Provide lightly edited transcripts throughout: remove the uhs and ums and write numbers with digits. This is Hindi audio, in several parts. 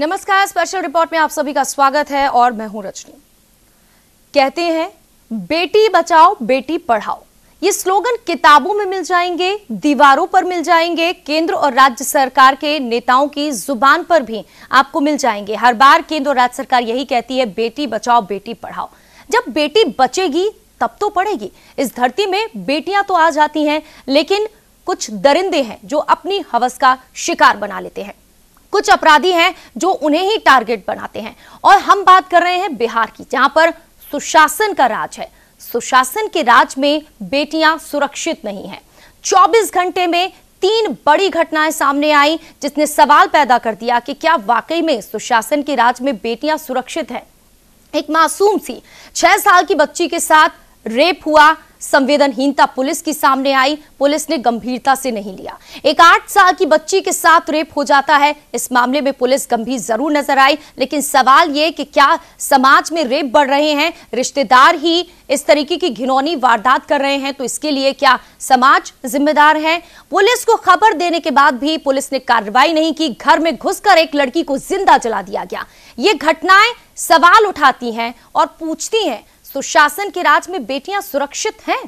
नमस्कार, स्पेशल रिपोर्ट में आप सभी का स्वागत है और मैं हूं रजनी। कहते हैं बेटी बचाओ बेटी पढ़ाओ, ये स्लोगन किताबों में मिल जाएंगे, दीवारों पर मिल जाएंगे, केंद्र और राज्य सरकार के नेताओं की जुबान पर भी आपको मिल जाएंगे। हर बार केंद्र और राज्य सरकार यही कहती है, बेटी बचाओ बेटी पढ़ाओ। जब बेटी बचेगी तब तो पढ़ेगी। इस धरती में बेटियां तो आ जाती हैं, लेकिन कुछ दरिंदे हैं जो अपनी हवस का शिकार बना लेते हैं। कुछ अपराधी हैं जो उन्हें ही टारगेट बनाते हैं। और हम बात कर रहे हैं बिहार की, जहां पर सुशासन का राज है। सुशासन के राज में बेटियां सुरक्षित नहीं हैं। 24 घंटे में 3 बड़ी घटनाएं सामने आई, जिसने सवाल पैदा कर दिया कि क्या वाकई में सुशासन के राज में बेटियां सुरक्षित हैं। एक मासूम सी 6 साल की बच्ची के साथ रेप हुआ, संवेदनहीनता पुलिस की सामने आई, पुलिस ने गंभीरता से नहीं लिया। एक 8 साल की बच्ची के साथ रेप हो जाता है, इस मामले में पुलिस गंभीर जरूर नजर आई, लेकिन सवाल यह कि क्या समाज में रेप बढ़ रहे हैं, रिश्तेदार ही इस तरीके की घिनौनी वारदात कर रहे हैं, तो इसके लिए क्या समाज जिम्मेदार है? पुलिस को खबर देने के बाद भी पुलिस ने कार्रवाई नहीं की। घर में घुसकर एक लड़की को जिंदा जला दिया गया। ये घटनाएं सवाल उठाती हैं और पूछती हैं, सुशासन के राज में बेटियां सुरक्षित हैं?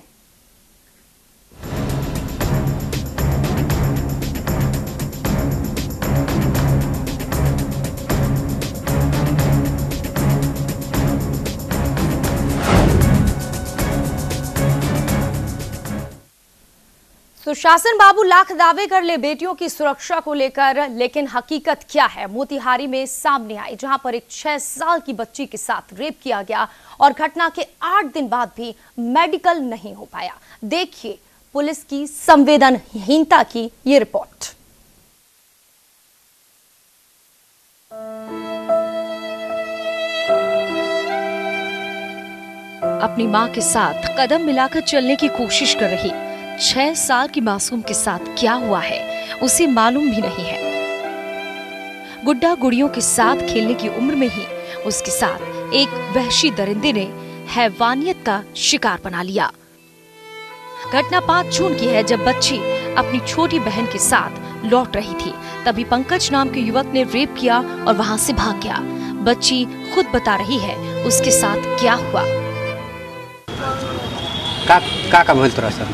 सुशासन बाबू लाख दावे कर ले बेटियों की सुरक्षा को लेकर, लेकिन हकीकत क्या है मोतिहारी में सामने आई, जहां पर एक 6 साल की बच्ची के साथ रेप किया गया और घटना के 8 दिन बाद भी मेडिकल नहीं हो पाया। देखिए पुलिस की संवेदनहीनता की ये रिपोर्ट। अपनी मां के साथ कदम मिलाकर चलने की कोशिश कर रही 6 साल की मासूम के साथ क्या हुआ है उसे मालूम भी नहीं है। गुड्डा गुड़ियों के साथ खेलने की उम्र में ही उसके साथ एक वहशी दरिंदे ने हैवानियत का शिकार बना लिया। घटना 5 जून की है, जब बच्ची अपनी छोटी बहन के साथ लौट रही थी। तभी पंकज नाम के युवक ने रेप किया और वहां से भाग गया। बच्ची खुद बता रही है उसके साथ क्या हुआ। का बोल तोरा सब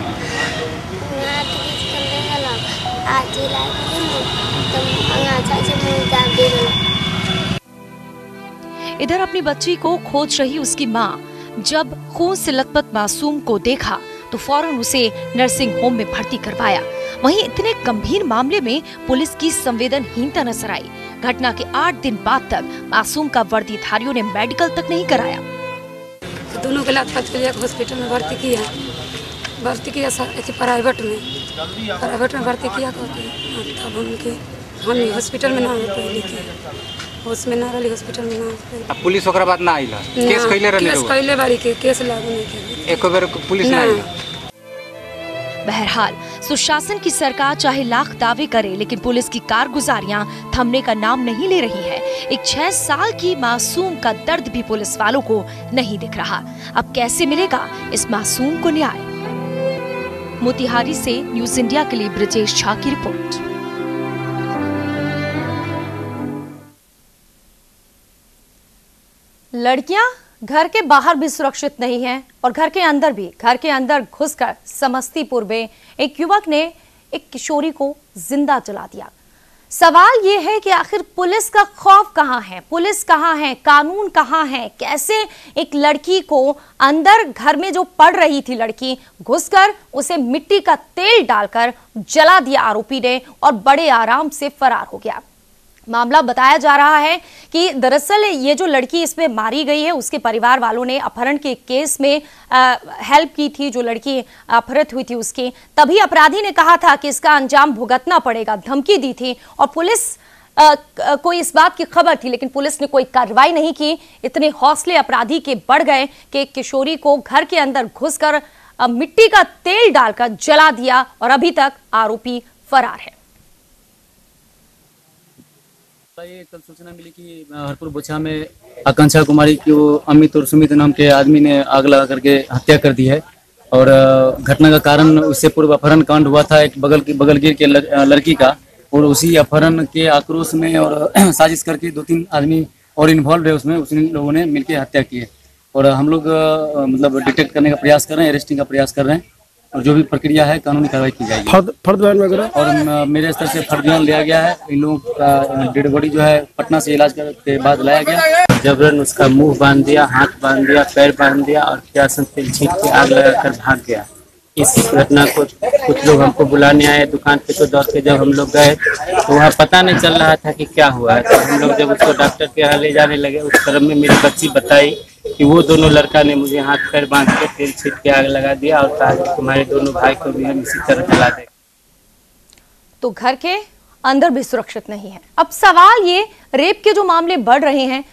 इधर अपनी बच्ची को खोज रही उसकी मां जब खून से लथपथ मासूम को देखा तो फौरन उसे नर्सिंग होम में भर्ती करवाया। वहीं इतने गंभीर मामले में पुलिस की संवेदनहीनता नजर आई। घटना के 8 दिन बाद तक मासूम का वर्दीधारियों ने मेडिकल तक नहीं कराया। तो दोनों के लथपथ के लिए हॉस्पिटल में भर्ती किया प्राइवेट में भर्ती किया। तब उनके हम हॉस्पिटल में ना हो पहले के उसमें ना रही, हॉस्पिटल में ना पुलिस ओकरा बाद ना आइला। केस कइले रहले, केस कइले बारी के केस लागू नहीं के एको बार पुलिस ना आइला। बहरहाल सुशासन की सरकार चाहे लाख दावे करे, लेकिन पुलिस की कारगुजारियां थमने का नाम नहीं ले रही है। एक 6 साल की मासूम का दर्द भी पुलिस वालों को नहीं दिख रहा। अब कैसे मिलेगा इस मासूम को न्याय? मोतिहारी से न्यूज इंडिया के लिए ब्रजेश झा की रिपोर्ट। लड़कियां घर के बाहर भी सुरक्षित नहीं हैं और घर के अंदर भी। घर के अंदर घुसकर समस्तीपुर में एक युवक ने एक किशोरी को जिंदा जला दिया। सवाल यह है कि आखिर पुलिस का खौफ कहां है, पुलिस कहां है, कानून कहां है? कैसे एक लड़की को अंदर घर में जो पड़ रही थी लड़की, घुसकर उसे मिट्टी का तेल डालकर जला दिया आरोपी ने और बड़े आराम से फरार हो गया। मामला बताया जा रहा है कि दरअसल ये जो लड़की इसमें मारी गई है, उसके परिवार वालों ने अपहरण के केस में हेल्प की थी। जो लड़की अपहृत हुई थी उसकी, तभी अपराधी ने कहा था कि इसका अंजाम भुगतना पड़ेगा, धमकी दी थी और पुलिस को इस बात की खबर थी, लेकिन पुलिस ने कोई कार्रवाई नहीं की। इतने हौसले अपराधी के बढ़ गए कि किशोरी को घर के अंदर घुसकर मिट्टी का तेल डालकर जला दिया और अभी तक आरोपी फरार है। ये कल सूचना मिली कि हरपुर बोछा में आकांक्षा कुमारी की वो अमित और सुमित नाम के आदमी ने आग लगा करके हत्या कर दी है। और घटना का कारण उससे पूर्व अपहरण कांड हुआ था एक बगल गिर के लड़की का, और उसी अपहरण के आक्रोश में और साजिश करके 2-3 आदमी और इन्वॉल्व है उसमें, उसी लोगों ने मिलकर हत्या की है। और हम लोग मतलब डिटेक्ट करने का प्रयास कर रहे हैं, अरेस्टिंग का प्रयास कर रहे हैं, और जो भी प्रक्रिया है कानूनी कार्रवाई की जाएगी। फर्द बयान वगैरह और मेरे स्तर से फर्द बयान लिया गया है। इन लोगों का डेड बॉडी जो है पटना से इलाज के बाद लाया गया। जबरन उसका मुंह बांध दिया, हाथ बांध दिया, पैर बांध दिया और किरासन तेल छींट के आग लगाकर भाग गया। इस घटना को कुछ लोग हमको बुलाने आए दुकान पे, तो दौड़ के जब हम लोग गए तो वहाँ पता नहीं चल रहा था कि क्या हुआ है। तो हम लोग जब उसको डॉक्टर के यहाँ ले जाने लगे, उस क्रम में मेरी बच्ची बताई कि वो दोनों लड़का ने मुझे हाथ पैर बांध के तेल छींट के आग लगा दिया और कहा कि तुम्हारे दोनों भाई को भी हम इसी तरह जला दें। तो घर के अंदर भी सुरक्षित नहीं है। अब सवाल ये, रेप के जो मामले बढ़ रहे हैं,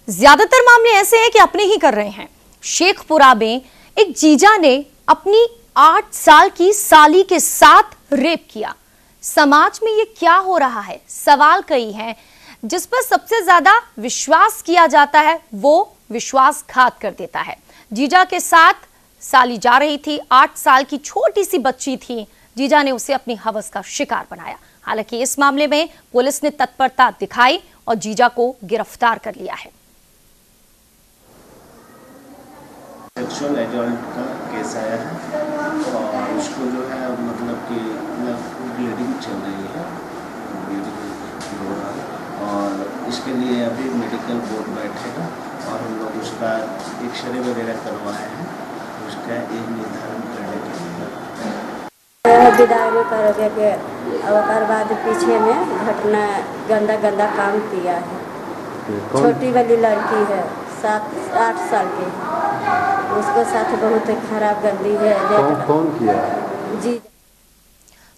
ज्यादातर मामले ऐसे हैं कि अपने ही कर रहे हैं। शेखपुरा में एक जीजा ने अपनी 8 साल की साली के साथ रेप किया। समाज में ये क्या हो रहा है? सवाल कई हैं। जिस पर सबसे ज्यादा विश्वास किया जाता है वो विश्वासघात कर देता है। जीजा के साथ साली जा रही थी, 8 साल की छोटी सी बच्ची थी। जीजा ने उसे अपनी हवस का शिकार बनाया। हालांकि इस मामले में पुलिस ने तत्परता दिखाई और जीजा को गिरफ्तार कर लिया है। सेक्सुअल एडल्ट का केस आया है और उसको जो है मतलब कि ब्लीडिंग चल रही है, ब्लीडिंग हो रहा है और इसके लिए अभी मेडिकल बोर्ड बैठेगा और हम लोग उसका एक्सरे वगैरह करवाए हैं, उसका एक निर्धारण करने के लिए विदाई कर के और बाद पीछे में घटना गंदा काम किया है। छोटी वाली लड़की है 7-8 साल की, उसके साथ बहुत खराब गंदी है। कौन किया जी?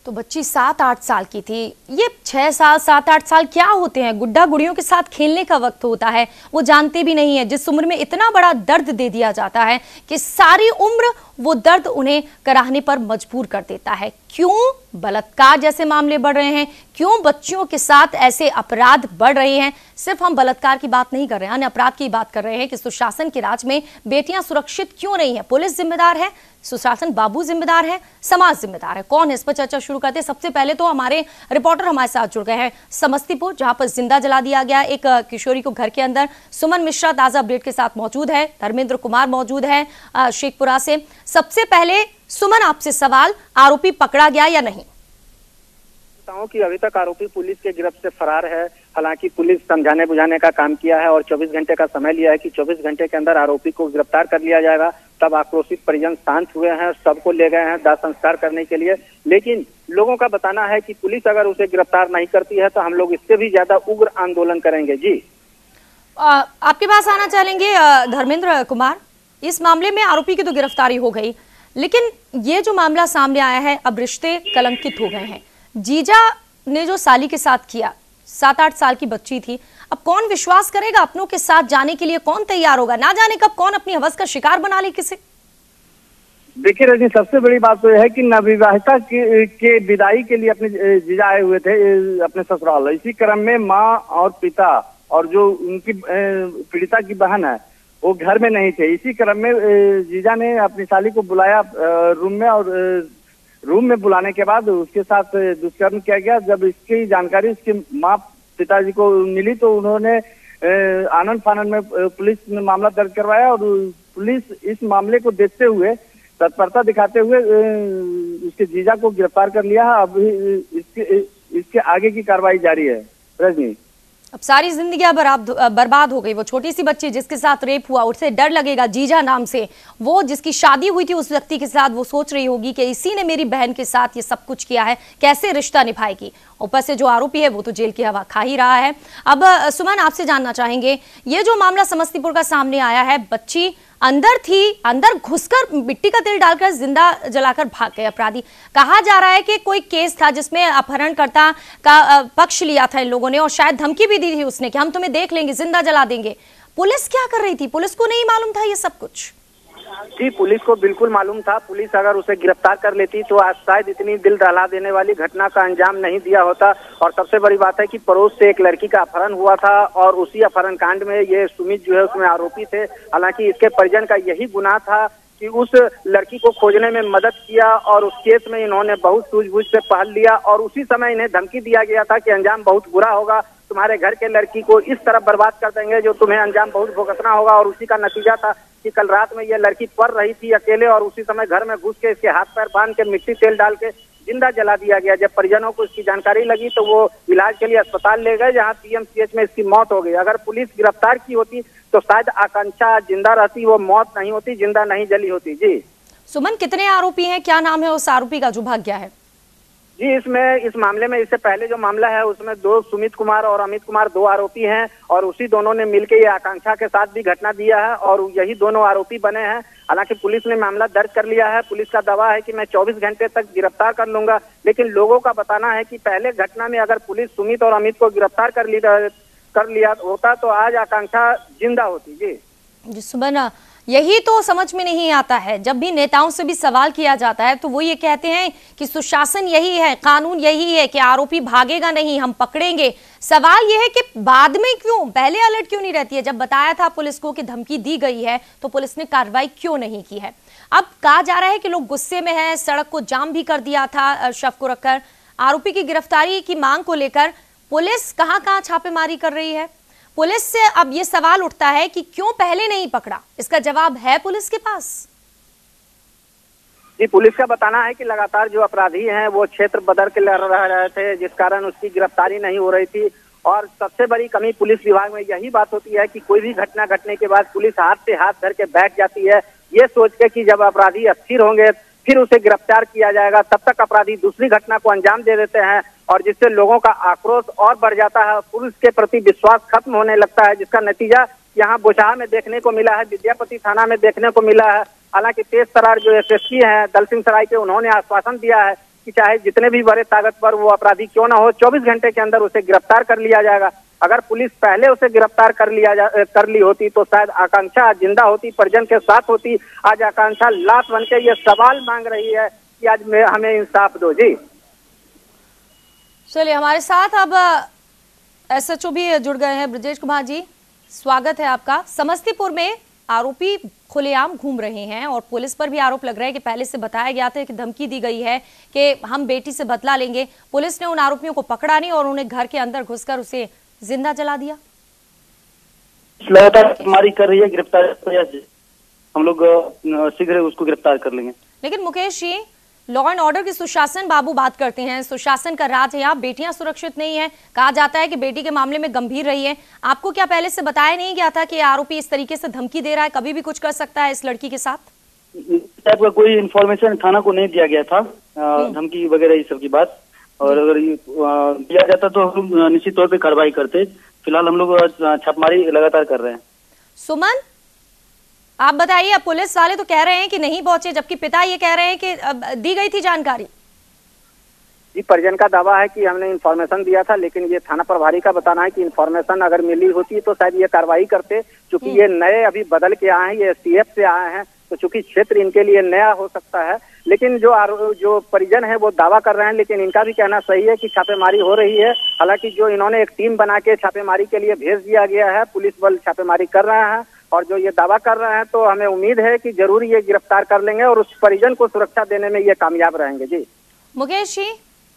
तो बच्ची 7-8 साल की थी। ये 6 साल 7-8 साल क्या होते हैं? गुड्डा गुड़ियों के साथ खेलने का वक्त होता है, वो जानते भी नहीं है। जिस उम्र में इतना बड़ा दर्द दे दिया जाता है कि सारी उम्र वो दर्द उन्हें कराहने पर मजबूर कर देता है। क्यों बलात्कार जैसे मामले बढ़ रहे हैं? क्यों बच्चियों के साथ ऐसे अपराध बढ़ रहे हैं? सिर्फ हम बलात्कार की बात नहीं कर रहे हैं, अन्य अपराध की बात कर रहे हैं कि सुशासन के राज में बेटियां सुरक्षित क्यों नहीं है? पुलिस जिम्मेदार है, सुशासन बाबू जिम्मेदार है, समाज जिम्मेदार है। कौन है? इस पर चर्चा शुरू करते हैं। सबसे पहले तो हमारे रिपोर्टर हमारे साथ जुड़ गए हैं समस्तीपुर, जहां पर जिंदा जला दिया गया एक किशोरी को घर के अंदर। सुमन मिश्रा ताजा अपडेट के साथ मौजूद है, धर्मेंद्र कुमार मौजूद है शेखपुरा से। सबसे पहले सुमन, आपसे सवाल, आरोपी पकड़ा गया या नहीं? कि अभी तक आरोपी पुलिस के गिरफ्त से फरार है। हालांकि पुलिस समझाने बुझाने का काम किया है और 24 घंटे का समय लिया है कि 24 घंटे के अंदर आरोपी को गिरफ्तार कर लिया जाएगा। तब आक्रोशित परिजन शांत हुए हैं, सबको ले गए हैं दाह संस्कार करने के लिए। लेकिन लोगों का बताना है कि पुलिस अगर उसे गिरफ्तार नहीं करती है तो हम लोग इससे भी ज्यादा उग्र आंदोलन करेंगे। जी, आपके पास आना चाहेंगे धर्मेंद्र कुमार। इस मामले में आरोपी की तो गिरफ्तारी हो गई, लेकिन ये जो मामला सामने आया है, अब रिश्ते कलंकित हो गए हैं। जीजा ने जो साली के साथ किया, 7-8 साल की बच्ची थी, अब कौन विश्वास करेगा? अपनों के साथ जाने के लिए कौन तैयार होगा? ना जाने कब कौन अपनी हवस का शिकार बना ले किसे। देखिए रजनी, सबसे बड़ी बात तो यह है कि नवविवाहिता के विदाई के लिए अपने जीजा आए हुए थे अपने ससुराल। इसी क्रम में माँ और पिता और जो उनकी पीड़िता की बहन है वो घर में नहीं थे। इसी क्रम में जीजा ने अपनी साली को बुलाया रूम में, और रूम में बुलाने के बाद उसके साथ दुष्कर्म किया गया। जब इसकी जानकारी उसके माँ पिताजी को मिली तो उन्होंने आनंद फानंद में पुलिस में मामला दर्ज करवाया और पुलिस इस मामले को देखते हुए, तत्परता दिखाते हुए उसके जीजा को गिरफ्तार कर लिया है। अभी इसके आगे की कार्रवाई जारी है। रजनी, अब सारी जिंदगी बर्बाद हो गई। वो छोटी सी बच्ची जिसके साथ रेप हुआ, उससे डर लगेगा जीजा नाम से। वो जिसकी शादी हुई थी उस व्यक्ति के साथ, वो सोच रही होगी कि इसी ने मेरी बहन के साथ ये सब कुछ किया है, कैसे रिश्ता निभाएगी। ऊपर से जो आरोपी है वो तो जेल की हवा खा ही रहा है। अब सुमन, आपसे जानना चाहेंगे, ये जो मामला समस्तीपुर का सामने आया है, बच्ची अंदर थी, अंदर घुसकर मिट्टी का तेल डालकर जिंदा जलाकर भाग गए अपराधी। कहा जा रहा है कि कोई केस था जिसमें अपहरणकर्ता का पक्ष लिया था इन लोगों ने और शायद धमकी भी दी थी उसने कि हम तुम्हें देख लेंगे, जिंदा जला देंगे। पुलिस क्या कर रही थी? पुलिस को नहीं मालूम था ये सब कुछ? जी, पुलिस को बिल्कुल मालूम था। पुलिस अगर उसे गिरफ्तार कर लेती तो आज शायद इतनी दिल दहला देने वाली घटना का अंजाम नहीं दिया होता। और सबसे बड़ी बात है कि पड़ोस से एक लड़की का अपहरण हुआ था और उसी अपहरण कांड में ये सुमित जो है उसमें आरोपी थे। हालांकि इसके परिजन का यही गुनाह था कि उस लड़की को खोजने में मदद किया और उस केस में इन्होंने बहुत सूझबूझ से पहल लिया और उसी समय इन्हें धमकी दिया गया था कि अंजाम बहुत बुरा होगा, तुम्हारे घर के लड़की को इस तरह बर्बाद कर देंगे जो तुम्हें अंजाम बहुत भुगतना होगा। और उसी का नतीजा था कि कल रात में यह लड़की पड़ रही थी अकेले और उसी समय घर में घुस के इसके हाथ पैर बांध के मिट्टी तेल डाल के जिंदा जला दिया गया। जब परिजनों को इसकी जानकारी लगी तो वो इलाज के लिए अस्पताल ले गए, जहां पीएमसीएच में इसकी मौत हो गई। अगर पुलिस गिरफ्तार की होती तो शायद आकांक्षा जिंदा रहती, वो मौत नहीं होती, जिंदा नहीं जली होती। जी सुमन, कितने आरोपी हैं, क्या नाम है उस आरोपी का जो भाग गया है? जी इस मामले में इससे पहले जो मामला है उसमें दो सुमित कुमार और अमित कुमार दो आरोपी हैं और उसी दोनों ने मिलकर ये आकांक्षा के साथ भी घटना दिया है और यही दोनों आरोपी बने हैं। हालांकि पुलिस ने मामला दर्ज कर लिया है। पुलिस का दावा है कि मैं 24 घंटे तक गिरफ्तार कर लूंगा, लेकिन लोगों का बताना है कि पहले घटना में अगर पुलिस सुमित और अमित को गिरफ्तार कर लिया होता तो आज आकांक्षा जिंदा होती। जी सुमन, यही तो समझ में नहीं आता है। जब भी नेताओं से भी सवाल किया जाता है तो वो ये कहते हैं कि सुशासन यही है, कानून यही है कि आरोपी भागेगा नहीं, हम पकड़ेंगे। सवाल ये है कि बाद में क्यों, पहले अलर्ट क्यों नहीं रहती है? जब बताया था पुलिस को कि धमकी दी गई है तो पुलिस ने कार्रवाई क्यों नहीं की है? अब कहा जा रहा है कि लोग गुस्से में हैं, सड़क को जाम भी कर दिया था शव को रखकर। आरोपी की गिरफ्तारी की मांग को लेकर पुलिस कहां छापेमारी कर रही है। पुलिस से अब ये सवाल उठता है कि क्यों पहले नहीं पकड़ा? इसका जवाब है पुलिस के पास। जी पुलिस का बताना है कि लगातार जो अपराधी हैं वो क्षेत्र बदल के लड़ रहे थे, जिस कारण उसकी गिरफ्तारी नहीं हो रही थी। और सबसे बड़ी कमी पुलिस विभाग में यही बात होती है कि कोई भी घटना घटने के बाद पुलिस हाथ से हाथ धर के बैठ जाती है, ये सोच के कि जब अपराधी अस्थिर होंगे फिर उसे गिरफ्तार किया जाएगा, तब तक अपराधी दूसरी घटना को अंजाम दे देते हैं और जिससे लोगों का आक्रोश और बढ़ जाता है, पुलिस के प्रति विश्वास खत्म होने लगता है, जिसका नतीजा यहाँ बोचहा में देखने को मिला है, विद्यापति थाना में देखने को मिला है। हालांकि तेज तरार जो एसएसपी हैं दल सिंह सराय के, उन्होंने आश्वासन दिया है कि चाहे जितने भी बड़े ताकतवर वो अपराधी क्यों ना हो, 24 घंटे के अंदर उसे गिरफ्तार कर लिया जाएगा। अगर पुलिस पहले उसे गिरफ्तार कर ली होती तो शायद आकांक्षा जिंदा होती, परिजन के साथ होती। आज आकांक्षा लाश बन के ये सवाल मांग रही है कि आज हमें इंसाफ दो। जी चलिए, हमारे साथ अब एसएचओ भी जुड़ गए हैं। ब्रजेश कुमार जी, स्वागत है आपका। समस्तीपुर में आरोपी खुलेआम घूम रहे हैं और पुलिस पर भी आरोप लग रहा है कि पहले से बताया गया था कि धमकी दी गई है कि हम बेटी से बदला लेंगे। पुलिस ने उन आरोपियों को पकड़ा नहीं और उन्हें घर के अंदर घुसकर उसे जिंदा जला दिया। लगातार छापेमारी कर रही है, गिरफ्तार हम लोग शीघ्र उसको गिरफ्तार कर लेंगे। लेकिन Mukesh ji, law and order की सुशासन बाबू बात करते हैं, सुशासन का राज है यहाँ, बेटियां सुरक्षित नहीं है। कहा जाता है कि बेटी के मामले में गंभीर रही है। आपको क्या पहले से बताया नहीं गया था कि आरोपी इस तरीके से धमकी दे रहा है, कभी भी कुछ कर सकता है इस लड़की के साथ? टाइप का कोई इन्फॉर्मेशन थाना को नहीं दिया गया था, धमकी वगैरह ये सब की बात। और अगर दिया जाता तो हम निश्चित तौर पे कार्रवाई करते। फिलहाल हम लोग छापेमारी लगातार कर रहे हैं। सुमन, आप बताइए, अब पुलिस वाले तो कह रहे हैं कि नहीं पहुंचे, जबकि पिता ये कह रहे हैं कि दी गई थी जानकारी। जी परिजन का दावा है कि हमने इन्फॉर्मेशन दिया था, लेकिन ये थाना प्रभारी का बताना है कि इन्फॉर्मेशन अगर मिली होती तो शायद ये कार्रवाई करते। चूंकि ये नए अभी बदल के आए हैं, ये एसटीएफ से आए हैं, तो चूंकि क्षेत्र इनके लिए नया हो सकता है। लेकिन जो परिजन है वो दावा कर रहे हैं, लेकिन इनका भी कहना सही है कि छापेमारी हो रही है। हालांकि जो इन्होंने एक टीम बना के छापेमारी के लिए भेज दिया गया है, पुलिस बल छापेमारी कर रहे हैं और जो ये दावा कर रहे हैं तो हमें उम्मीद है कि जरूर ये गिरफ्तार कर लेंगे और उस परिजन को सुरक्षा देने में ये कामयाब रहेंगे। जी मुकेश जी,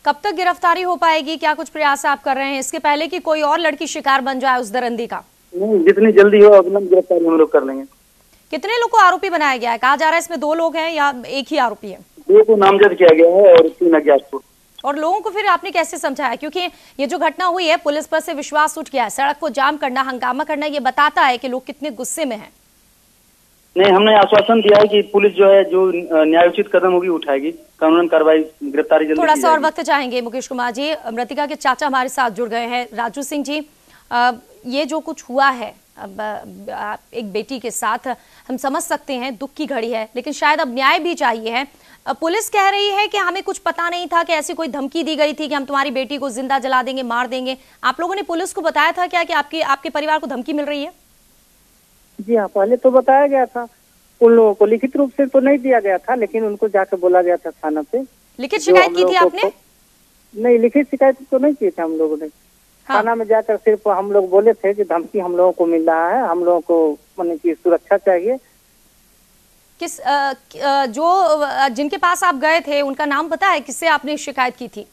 कब तक गिरफ्तारी हो पाएगी? क्या कुछ प्रयास आप कर रहे हैं इसके पहले कि कोई और लड़की शिकार बन जाए उस दरंदी का? नहीं, जितनी जल्दी हो अविलंब गिरफ्तारी हम लोग कर लेंगे। कितने लोग को आरोपी बनाया गया है? कहा जा रहा है इसमें 2 लोग हैं या एक ही आरोपी है? 2 को नामजद किया गया है और 3 अज्ञात को। और लोगों को फिर आपने कैसे समझाया? क्योंकि ये जो घटना हुई है, पुलिस पर से विश्वास उठ गया है, सड़क को जाम करना, हंगामा करना, ये बताता है कि लोग कितने गुस्से में हैं। नहीं, हमने आश्वासन दिया है कि पुलिस जो है जो न्यायोचित कदम होगी उठाएगी, कानूनन कार्रवाई, गिरफ्तारी जल्दी। थोड़ा सा और वक्त चाहेंगे मुकेश कुमार जी। मृतिका के चाचा हमारे साथ जुड़ गए हैं, राजू सिंह जी। ये जो कुछ हुआ है एक बेटी के साथ, हम समझ सकते हैं दुख की घड़ी है, लेकिन शायद अब न्याय भी चाहिए है। पुलिस कह रही है कि हमें कुछ पता नहीं था कि ऐसी कोई धमकी दी गई थी कि हम तुम्हारी बेटी को जिंदा जला देंगे, मार देंगे। आप लोगों ने पुलिस को बताया था क्या कि आपके परिवार को धमकी मिल रही है? जी हाँ, पहले तो बताया गया था, उन लोगों को लिखित रूप से तो नहीं दिया गया था, लेकिन उनको जाकर बोला गया था थाना पे। लिखित शिकायत की थी आपने? नहीं, लिखित शिकायत तो नहीं की थी हम लोगों ने। थाना में जाकर सिर्फ हम लोग बोले थे कि धमकी हम लोगों को मिल रहा है, हम लोगों को माने की सुरक्षा चाहिए। जिनके पास आप गए थे उनका नाम पता है? किससे आपने शिकायत की थी?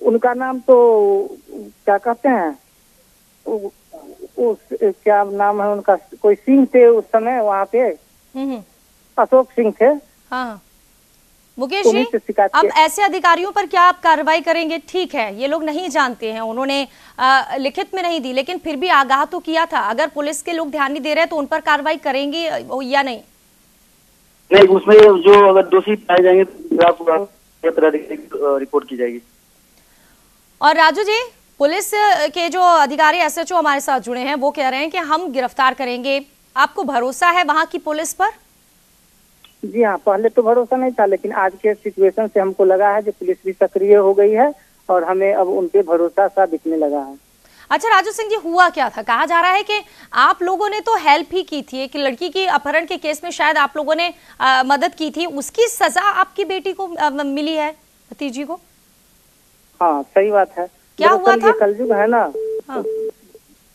उनका नाम तो क्या कहते हैं, क्या नाम है उनका, कोई सिंह थे उस समय वहाँ पे, अशोक सिंह थे। हाँ मुकेश जी, अब ऐसे अधिकारियों पर क्या आप कार्रवाई करेंगे? ठीक है, ये लोग नहीं जानते हैं, उन्होंने लिखित में नहीं दी, लेकिन फिर भी आगाह तो किया था। अगर पुलिस के लोग ध्यान नहीं दे रहे तो उन पर कार्रवाई करेंगे या नहीं? नहीं, उसमें जो अगर दोषी पाए जाएंगे तो रिपोर्ट की जाएगी। और राजू जी, पुलिस के जो अधिकारी SHO हमारे साथ जुड़े हैं वो कह रहे हैं कि हम गिरफ्तार करेंगे। आपको भरोसा है वहां की पुलिस पर? जी हाँ, पहले तो भरोसा नहीं था, लेकिन आज के सिचुएशन से हमको लगा है कि पुलिस भी सक्रिय हो गई है और हमें अब उन पे भरोसा सा दिखने लगा है। अच्छा राजू सिंह जी, हुआ क्या था? कहा जा रहा है कि आप लोगों ने तो हेल्प ही की थी, एक लड़की की अपहरण के केस में शायद आप लोगों ने मदद की थी, उसकी सजा आपकी बेटी को मिली है, भतीजी को? हाँ सही बात है। क्या हुआ था? कलयुग है ना। हाँ।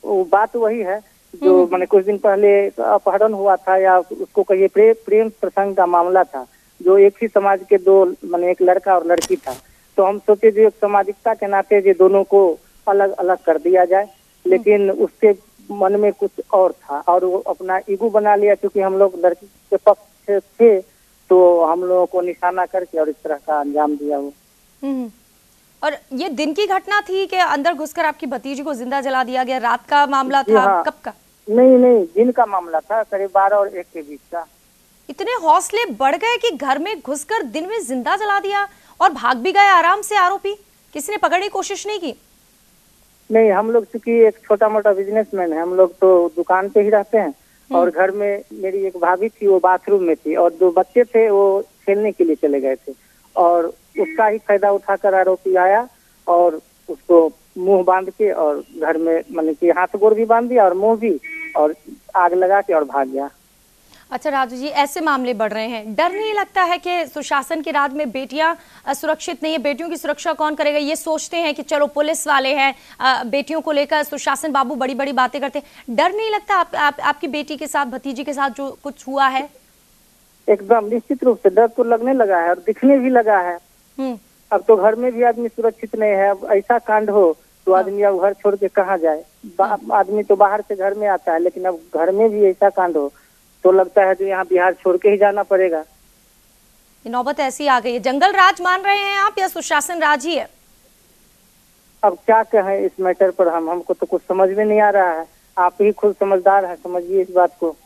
वो बात वही है जो मैंने कुछ दिन पहले अपहरण हुआ था, या उसको कहिए प्रेम प्रसंग का मामला था, जो एक ही समाज के दो, माने एक लड़का और लड़की था। तो हम सोचे जो एक सामाजिकता के नाते जो दोनों को अलग अलग कर दिया जाए, लेकिन उसके मन में कुछ और था और वो अपना ईगो बना लिया। क्योंकि हम लोग लड़की के पक्ष थे तो हम लोगों को निशाना करके और इस तरह का अंजाम दिया वो। और ये दिन की घटना थी कि अंदर घुसकर आपकी भतीजी को जिंदा जला दिया गया? रात का मामला था? हाँ। कब का? नहीं, दिन का मामला था, करीब 12 और 1 के बीच का। इतने हौसले बढ़ गए कि घर में घुसकर दिन में जिंदा जला दिया और भाग भी गए आराम से आरोपी? किसी ने पकड़ने की कोशिश नहीं की? नहीं, हम लोग चूंकि एक छोटा मोटा बिजनेसमैन है, हम लोग तो दुकान पे ही रहते हैं और घर में मेरी एक भाभी थी, वो बाथरूम में थी और 2 बच्चे थे, वो खेलने के लिए चले गए थे और उसका ही फायदा उठाकर आरोपी आया और उसको मुंह बांध के और घर में मतलब कि हाथ गोड़ भी बांध दिया और मुंह भी, और आग लगा के और भाग गया। अच्छा राजू जी, ऐसे मामले बढ़ रहे हैं, डर नहीं लगता है कि सुशासन के राज में बेटियां सुरक्षित नहीं है? बेटियों की सुरक्षा कौन करेगा? ये सोचते हैं कि चलो पुलिस वाले हैं, बेटियों को लेकर सुशासन बाबू बड़ी बड़ी बातें करते हैं। डर नहीं लगता आपकी बेटी के साथ, भतीजी के साथ जो कुछ हुआ है? एकदम निश्चित रूप से डर तो लगने लगा है और दिखने भी लगा है। अब तो घर में भी आदमी सुरक्षित नहीं है। अब ऐसा कांड हो तो आदमी अब घर छोड़ के कहाँ जाए? आदमी तो बाहर से घर में आता है, लेकिन अब घर में भी ऐसा कांड हो तो लगता है जो यहाँ बिहार छोड़ के ही जाना पड़ेगा। ये नौबत ऐसी आ गई है। जंगल राज मान रहे हैं आप या सुशासन राज ही है? अब क्या कहें इस मैटर पर, हमको तो कुछ समझ में नहीं आ रहा है। आप ही खुद समझदार है, समझिए इस बात को।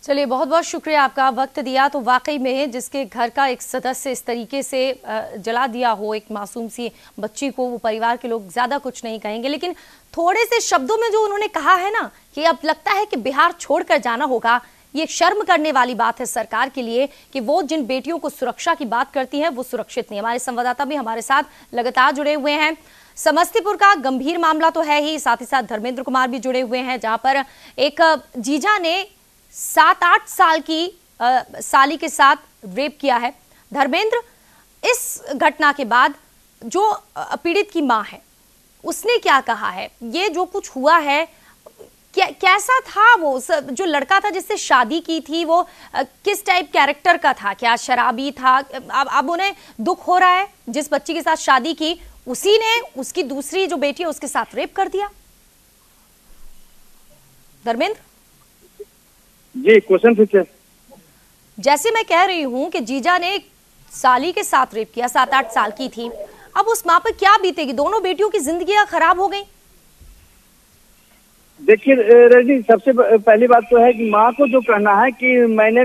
चलिए, बहुत बहुत शुक्रिया, आपका वक्त दिया। तो वाकई में जिसके घर का एक सदस्य इस तरीके से जला दिया हो एक मासूम सी बच्ची को, वो परिवार के लोग ज्यादा कुछ नहीं कहेंगे, लेकिन थोड़े से शब्दों में जो उन्होंने कहा है ना कि अब लगता है कि बिहार छोड़कर जाना होगा, ये शर्म करने वाली बात है सरकार के लिए कि वो जिन बेटियों को सुरक्षा की बात करती है वो सुरक्षित नहीं। हमारे संवाददाता भी हमारे साथ लगातार जुड़े हुए हैं। समस्तीपुर का गंभीर मामला तो है ही, साथ ही साथ धर्मेंद्र कुमार भी जुड़े हुए हैं, जहां पर एक जीजा ने 7-8 साल की साली के साथ रेप किया है। धर्मेंद्र, इस घटना के बाद जो पीड़ित की मां है उसने क्या कहा है? ये जो कुछ हुआ है कैसा था? वो जो लड़का था जिससे शादी की थी वो किस टाइप कैरेक्टर का था? क्या शराबी था? अब उन्हें दुख हो रहा है, जिस बच्ची के साथ शादी की उसी ने उसकी दूसरी जो बेटी है उसके साथ रेप कर दिया। धर्मेंद्र जी, क्वेश्चन पूछिए। जैसे मैं कह रही हूं कि जीजा ने साली के साथ रेप किया, 7-8 साल की थी, अब उस मां पर क्या बीतेगी? दोनों बेटियों की जिंदगियां खराब हो गई। देखिए रजनी, सबसे पहली बात तो है कि माँ को जो कहना है कि मैंने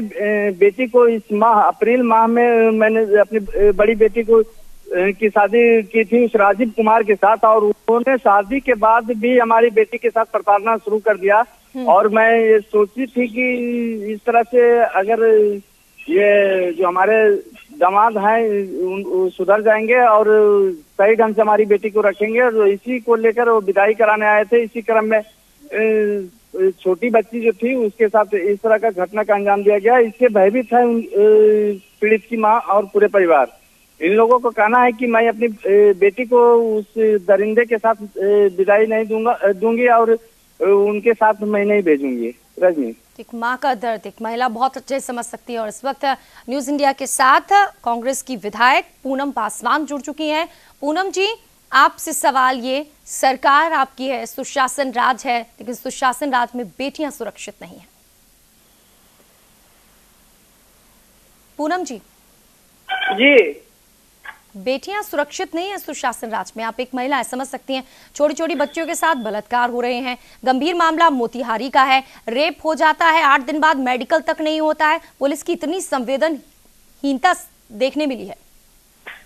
बेटी को इस माह अप्रैल माह में मैंने अपनी बड़ी बेटी को की शादी की थी उस राजीव कुमार के साथ, और उन्होंने शादी के बाद भी हमारी बेटी के साथ प्रताड़ना शुरू कर दिया। और मैं ये सोची थी कि इस तरह से अगर ये जो हमारे दामाद हैं सुधर जाएंगे और सही ढंग से हमारी बेटी को रखेंगे, और इसी को लेकर वो विदाई कराने आए थे। इसी क्रम में छोटी बच्ची जो थी उसके साथ इस तरह का घटना का अंजाम दिया गया। इससे भयभीत है पीड़ित की मां और पूरे परिवार। इन लोगों को कहना है कि मैं अपनी बेटी को उस दरिंदे के साथ विदाई नहीं दूंगी और उनके साथ मैं नहीं भेजूंगी। रजनी। एक माँ का दर्द एक महिला बहुत अच्छे से समझ सकती है। और इस वक्त न्यूज इंडिया के साथ कांग्रेस की विधायक पूनम पासवान जुड़ चुकी हैं। पूनम जी, आपसे सवाल ये, सरकार आपकी है, सुशासन राज है, लेकिन सुशासन राज में बेटियां सुरक्षित नहीं है। पूनम जी बेटियां सुरक्षित नहीं है सुशासन राज में। आप एक महिला है, समझ सकती हैं, छोटी छोटी बच्चियों के साथ बलात्कार हो रहे हैं। गंभीर मामला मोतिहारी का है, रेप हो जाता है, 8 दिन बाद मेडिकल तक नहीं होता है। पुलिस की इतनी संवेदनहीनता देखने मिली है।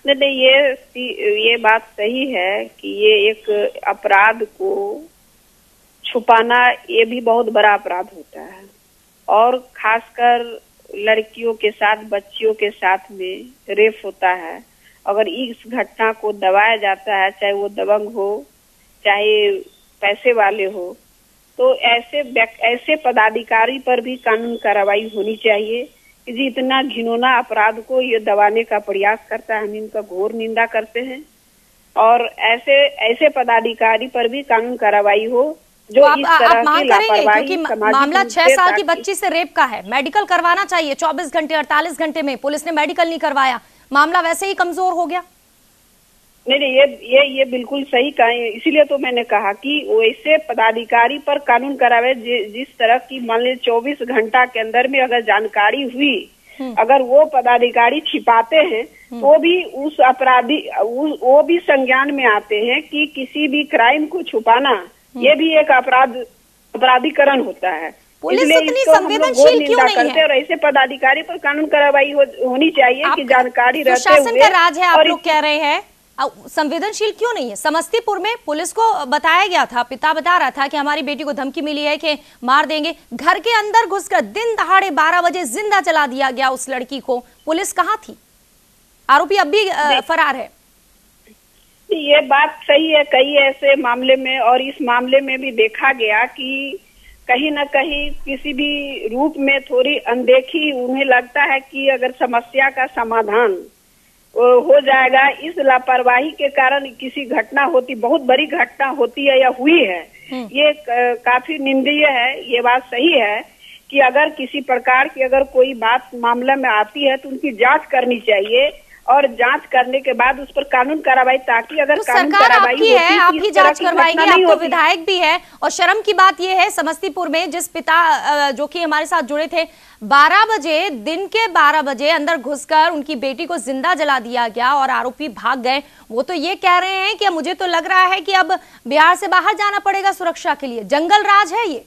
नहीं, ये बात सही है कि ये एक अपराध को छुपाना ये भी बहुत बड़ा अपराध होता है, और खासकर लड़कियों के साथ, बच्चियों के साथ में रेप होता है। अगर इस घटना को दबाया जाता है, चाहे वो दबंग हो चाहे पैसे वाले हो, तो ऐसे पदाधिकारी पर भी कानून कार्रवाई होनी चाहिए कि जी इतना घिनौना अपराध को ये दबाने का प्रयास करता है। हम इनका घोर निंदा करते हैं, और ऐसे पदाधिकारी पर भी कानून कार्रवाई हो जो तो इस तरह मांग की करेंगे, लापरवाही। क्योंकि मामला 6 साल की बच्ची से रेप का है, मेडिकल करवाना चाहिए 24 घंटे 48 घंटे में। पुलिस ने मेडिकल नहीं करवाया, मामला वैसे ही कमजोर हो गया। नहीं, ये बिल्कुल सही कहा। इसीलिए तो मैंने कहा कि वैसे पदाधिकारी पर कानून करावे जिस तरह की, मान लीजिए 24 घंटा के अंदर में अगर जानकारी हुई, अगर वो पदाधिकारी छिपाते हैं तो भी उस अपराधी वो भी संज्ञान में आते हैं कि किसी भी क्राइम को छुपाना ये भी एक अपराधीकरण होता है। पुलिस इतनी संवेदनशील क्यों नहीं है? और ऐसे पदाधिकारी पर कानून कार्रवाई होनी चाहिए कि जानकारी रहते हुए। सुशासन का राज है, आप लोग कह रहे हैं, संवेदनशील क्यों नहीं है? समस्तीपुर में पुलिस को बताया गया था, पिता बता रहा था कि हमारी बेटी को धमकी मिली है कि मार देंगे। घर के अंदर घुसकर दिन दहाड़े 12 बजे जिंदा जला दिया गया उस लड़की को। पुलिस कहाँ थी? आरोपी अब भी फरार है। ये बात सही है कई ऐसे मामले में, और इस मामले में भी देखा गया कि कहीं न कहीं किसी भी रूप में थोड़ी अनदेखी, उन्हें लगता है कि अगर समस्या का समाधान हो जाएगा, इस लापरवाही के कारण किसी घटना होती, बहुत बड़ी घटना होती है या हुई है, ये काफी निंदनीय है। ये बात सही है कि अगर किसी प्रकार की अगर कोई बात मामला में आती है तो उनकी जांच करनी चाहिए, और जांच करने के बाद उस पर कानून कार्रवाई, ताकि अगर तो कानून सरकार कार्रवाई आपकी है, आप ही जांच करवाएंगे, आप तो विधायक भी है। और शर्म की बात यह है, समस्तीपुर में जिस पिता जो कि हमारे साथ जुड़े थे, 12 बजे, दिन के 12 बजे अंदर घुसकर उनकी बेटी को जिंदा जला दिया गया और आरोपी भाग गए। वो तो ये कह रहे हैं कि मुझे तो लग रहा है कि अब बिहार से बाहर जाना पड़ेगा सुरक्षा के लिए। जंगल राज है ये?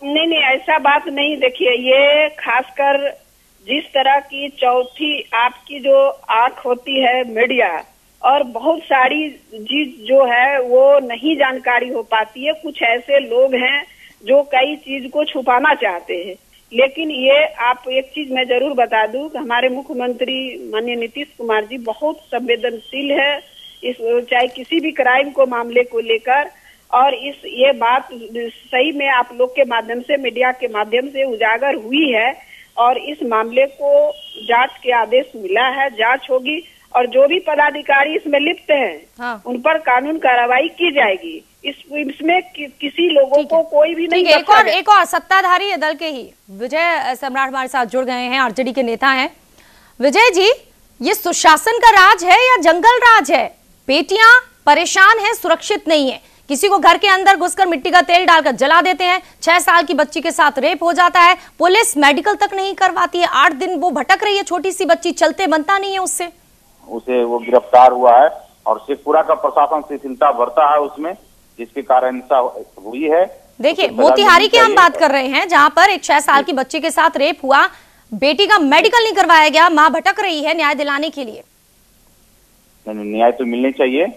नहीं, ऐसा बात नहीं। देखिए, ये खासकर जिस तरह की चौथी आपकी जो आंख होती है मीडिया, और बहुत सारी चीज जो है वो नहीं जानकारी हो पाती है। कुछ ऐसे लोग हैं जो कई चीज को छुपाना चाहते हैं, लेकिन ये आप एक चीज मैं जरूर बता दूं कि हमारे मुख्यमंत्री माननीय नीतीश कुमार जी बहुत संवेदनशील है, इस चाहे किसी भी क्राइम को मामले को लेकर। और ये बात सही में आप लोग के माध्यम से, मीडिया के माध्यम से उजागर हुई है, और इस मामले को जांच के आदेश मिला है, जांच होगी, और जो भी पदाधिकारी इसमें लिप्त हैं उन पर कानून कार्रवाई की जाएगी। इसमें किसी लोगों को कोई भी नहीं। एक और सत्ताधारी दल के ही विजय सम्राट हमारे साथ जुड़ गए हैं, आरजेडी के नेता हैं। विजय जी, ये सुशासन का राज है या जंगल राज है? बेटियां परेशान हैं, सुरक्षित नहीं है, किसी को घर के अंदर घुसकर मिट्टी का तेल डालकर जला देते हैं, 6 साल की बच्ची के साथ रेप हो जाता है, पुलिस मेडिकल तक नहीं करवाती है, 8 दिन वो भटक रही है, छोटी सी बच्ची, चलते बनता नहीं है उससे। उसे वो गिरफ्तार हुआ है, और शेखपुरा का प्रशासन शिथिलता बरता है उसमें, जिसके कारण हिंसा हुई है। देखिए, मोतिहारी की हम बात कर रहे हैं, जहां पर एक 6 साल की बच्ची के साथ रेप हुआ, बेटी का मेडिकल नहीं करवाया गया, माँ भटक रही है न्याय दिलाने के लिए। न्याय तो मिलनी चाहिए।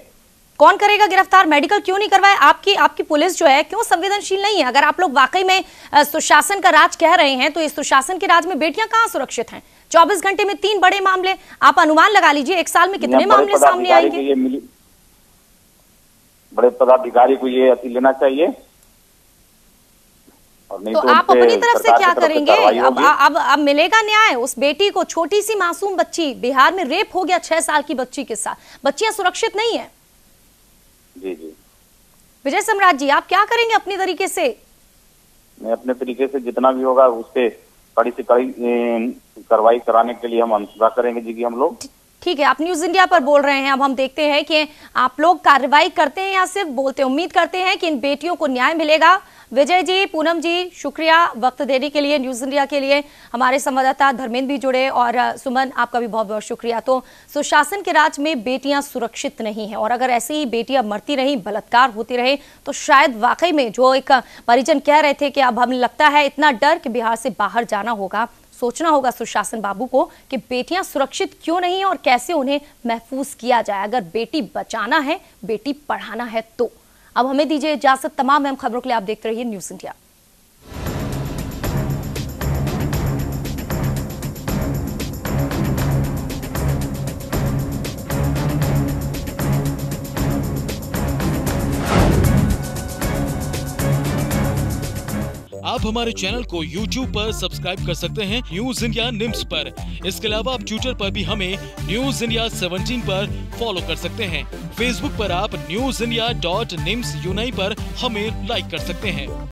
कौन करेगा गिरफ्तार? मेडिकल क्यों नहीं करवाए? आपकी पुलिस जो है क्यों संवेदनशील नहीं है? अगर आप लोग वाकई में सुशासन का राज कह रहे हैं, तो इस सुशासन के राज में बेटियां कहां सुरक्षित हैं? 24 घंटे में 3 बड़े मामले, आप अनुमान लगा लीजिए 1 साल में कितने मामले सामने आएंगे? बड़े पदाधिकारी को ये अति लेना चाहिए। तो आप अपनी तरफ से क्या करेंगे? अब मिलेगा न्याय उस बेटी को? छोटी सी मासूम बच्ची, बिहार में रेप हो गया 6 साल की बच्ची के साथ, बच्चियां सुरक्षित नहीं है। जी। विजय सम्राट जी, आप क्या करेंगे अपनी तरीके से? अपने तरीके से जितना भी होगा उस पे कड़ी से कड़ी कार्रवाई कराने के लिए हम अनुरोध करेंगे जी कि हम लोग। ठीक है, आप न्यूज इंडिया पर बोल रहे हैं, अब हम देखते हैं कि आप लोग कार्रवाई करते हैं या सिर्फ बोलते हैं। उम्मीद करते हैं कि इन बेटियों को न्याय मिलेगा। विजय जी, पूनम जी, शुक्रिया वक्त देने के लिए न्यूज इंडिया के लिए। हमारे संवाददाता धर्मेंद्र भी जुड़े और सुमन, आपका भी बहुत बहुत शुक्रिया। तो सुशासन के राज में बेटियां सुरक्षित नहीं है और अगर ऐसी ही बेटियां मरती रही, बलात्कार होती रहे तो शायद वाकई में जो एक परिजन कह रहे थे कि अब हमें लगता है इतना डर कि बिहार से बाहर जाना होगा, सोचना होगा सुशासन बाबू को कि बेटियां सुरक्षित क्यों नहीं और कैसे उन्हें महफूज किया जाए। अगर बेटी बचाना है, बेटी पढ़ाना है तो। अब हमें दीजिए इजाजत। तमाम अहम खबरों के लिए आप देखते रहिए न्यूज इंडिया। आप हमारे चैनल को YouTube पर सब्सक्राइब कर सकते हैं न्यूज इंडिया निम्स पर। इसके अलावा आप ट्विटर पर भी हमें न्यूज इंडिया 17 पर फॉलो कर सकते हैं। फेसबुक पर आप newsindia.nimsUnai पर हमें लाइक कर सकते हैं।